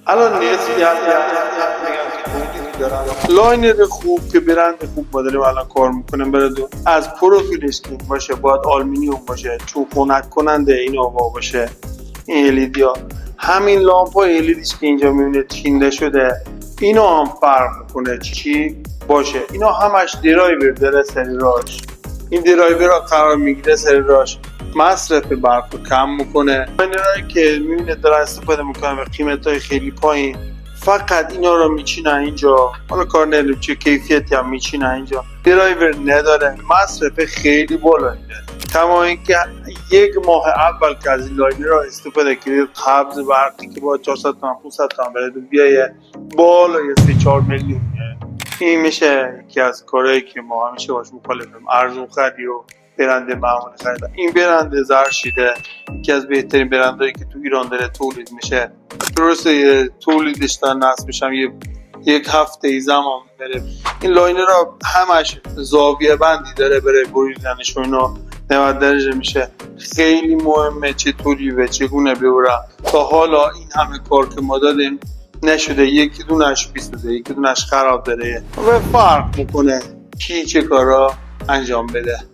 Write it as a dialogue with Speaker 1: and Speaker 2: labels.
Speaker 1: الان نسبی از لاینر خوب که برند خوب ما داریم الان کار میکنیم براتون، از پروفیلش که باشه باید آلومینیوم باشه، چون خنک کننده این هوا باشه. این الیدیا همین لامپای الیدیش که اینجا میبینید چینده شده، اینا هم فرق میکنه چی باشه. اینا همش درایور داره سری راش، این درایور را قرار میگیره سری راش مصرف برق رو کم میکنه. لاینرهایی که میبینید دارن استفاده میکنن به قیمتهای خیلی پایین، فقط اینا رو میچینن اینجا، حالا کار نداریم چه کیفیتی هم میچینن اینجا، درایور نداره، مصرف خیلی بالایی داره. کما اینکه یک ماه اول که از این لاینر را استفاده کردید، قبض برقی که با 400 تومن 500 تومن براتون بیایه بالای 3-4 میلیون. این میشه یکی از کارهایی که ما همیشه باش مخالفیم، ارزون خری و برند معمولی خریدن. این برند زرشیده یکی از بهترین برندهایی که تو ایران داره تولید میشه. درسته تولیدش تا نصب میشم یک هفته ای زمان میبره. این لاینر را همش زاویه بندی داره برای بریدنش و اینا 90 درجه میشه. خیلی مهمه چطوری و چگونه ببرم. تا حالا این همه کار که ما دادیم نشده یکی دونش بیسته، یکی دونش خراب داره و فرق میکنه کی چه کارا انجام بده.